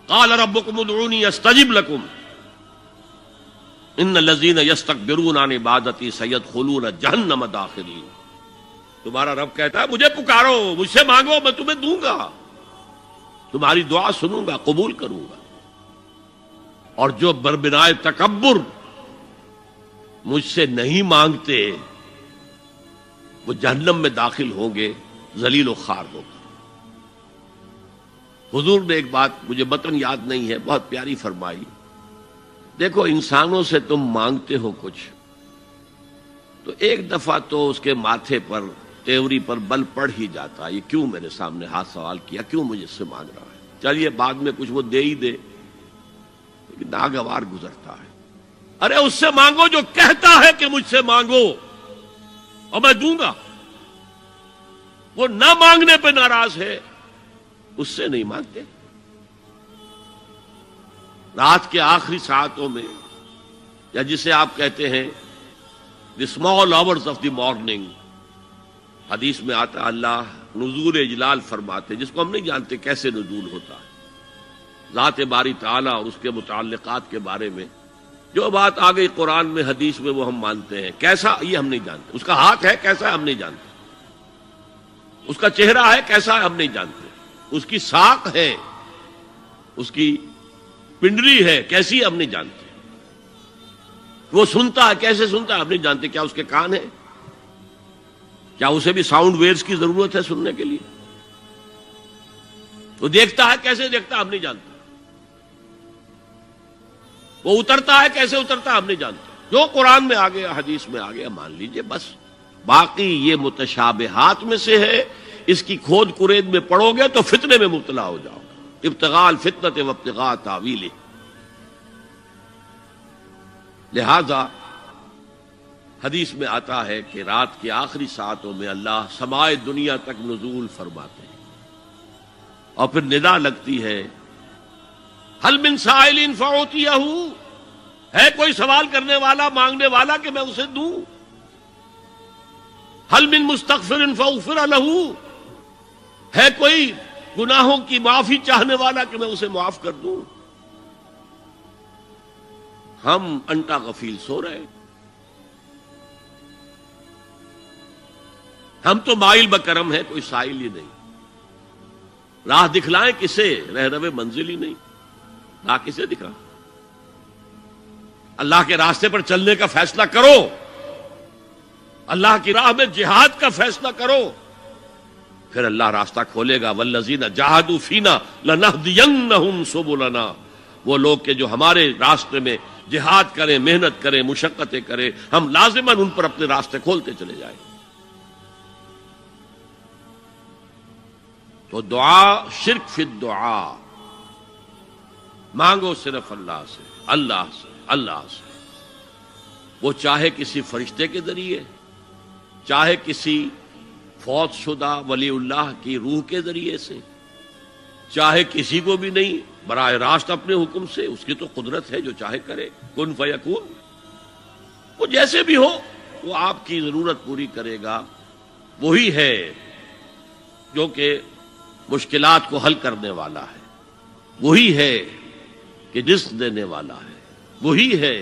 قال ربکم ادعونی استجب لکم ان الذین یستکبرون عن عبادتی سیدخلون جہنم داخرین. تمہارا رب کہتا ہے مجھے پکارو، مجھ سے مانگو، میں تمہیں دوں گا، تمہاری دعا سنوں گا، قبول کروں گا. اور جو بربنائے تکبر مجھ سے نہیں مانگتے وہ جہنم میں داخل ہوں گے، ذلیل و خوار ہو کر. حضور نے ایک بات مجھے متن یاد نہیں ہے، بہت پیاری فرمائی. دیکھو انسانوں سے تم مانگتے ہو کچھ تو ایک دفعہ تو اس کے ماتھے پر تیوری پر بل پڑ ہی جاتا ہے، یہ کیوں میرے سامنے ہاتھ سوال کیا، کیوں مجھے اس سے مانگ رہا ہے. چلیے بعد میں کچھ وہ دے ہی دے، لیکن ناگوار گزرتا ہے. ارے اس سے مانگو جو کہتا ہے کہ مجھ سے مانگو اور میں دوں گا. وہ نہ مانگنے پہ ناراض ہے، اس سے نہیں مانگتے. رات کے آخری ساعتوں میں، یا جسے آپ کہتے ہیں the small hours of the morning, حدیث میں آتا اللہ نزول اجلال فرماتے، جس کو ہم نہیں جانتے کیسے نزول ہوتا ہے. ذات باری تعالیٰ اور اس کے متعلقات کے بارے میں جو بات آ گئی قرآن میں حدیث میں وہ ہم مانتے ہیں. کیسا یہ ہم نہیں جانتے، اس کا ہاتھ ہے کیسا ہے ہم نہیں جانتے، اس کا چہرہ ہے کیسا ہے ہم نہیں جانتے، اس کی ساق ہے، اس کی پنڈلی ہے کیسی ہم نہیں جانتے، وہ سنتا ہے کیسے سنتا ہے ہم نہیں جانتے. کیا اس کے کان ہیں؟ کیا اسے بھی ساؤنڈ ویوز کی ضرورت ہے سننے کے لیے؟ وہ دیکھتا ہے کیسے دیکھتا ہے ہم نہیں جانتے، وہ اترتا ہے کیسے اترتا ہے ہم نہیں جانتے. جو قرآن میں آ گیا حدیث میں آ گیا مان لیجئے بس. باقی یہ متشابہات میں سے ہے، اس کی کھود کرید میں پڑو گے تو فتنے میں مبتلا ہو جاؤ گے. ابتغاء الفتنة وابتغاء تاویلہ. لہذا حدیث میں آتا ہے کہ رات کی آخری ساعتوں میں اللہ سمائے دنیا تک نزول فرماتے ہیں اور پھر ندا لگتی ہے حل من سائل فاعطیہ، ہے کوئی سوال کرنے والا مانگنے والا کہ میں اسے دوں. حل من مستغفر فاغفر لہ، ہے کوئی گناہوں کی معافی چاہنے والا کہ میں اسے معاف کر دوں. ہم انٹا غفیل سو رہے، ہم تو مائل بکرم ہے، کوئی سائل ہی نہیں. راہ دکھلائیں کسے، رہنو منزل ہی نہیں، راہ کسے دکھا. اللہ کے راستے پر چلنے کا فیصلہ کرو، اللہ کی راہ میں جہاد کا فیصلہ کرو، پھر اللہ راستہ کھولے گا. والذین جاہدوا فینا لنہدینہم سبلنا. وہ لوگ کہ جو ہمارے راستے میں جہاد کریں، محنت کریں، مشقتیں کریں، ہم لازماً ان پر اپنے راستے کھولتے چلے جائیں. تو دعا شرک فی الدعا، مانگو صرف اللہ سے، اللہ سے، اللہ سے. وہ چاہے کسی فرشتے کے ذریعے، چاہے کسی فوت شدہ ولی اللہ کی روح کے ذریعے سے، چاہے کسی کو بھی نہیں، براہ راست اپنے حکم سے. اس کی تو قدرت ہے، جو چاہے کرے. کن فیکون. وہ جیسے بھی ہو وہ آپ کی ضرورت پوری کرے گا. وہی ہے جو کہ مشکلات کو حل کرنے والا ہے، وہی ہے کہ رزق دینے والا ہے، وہی ہے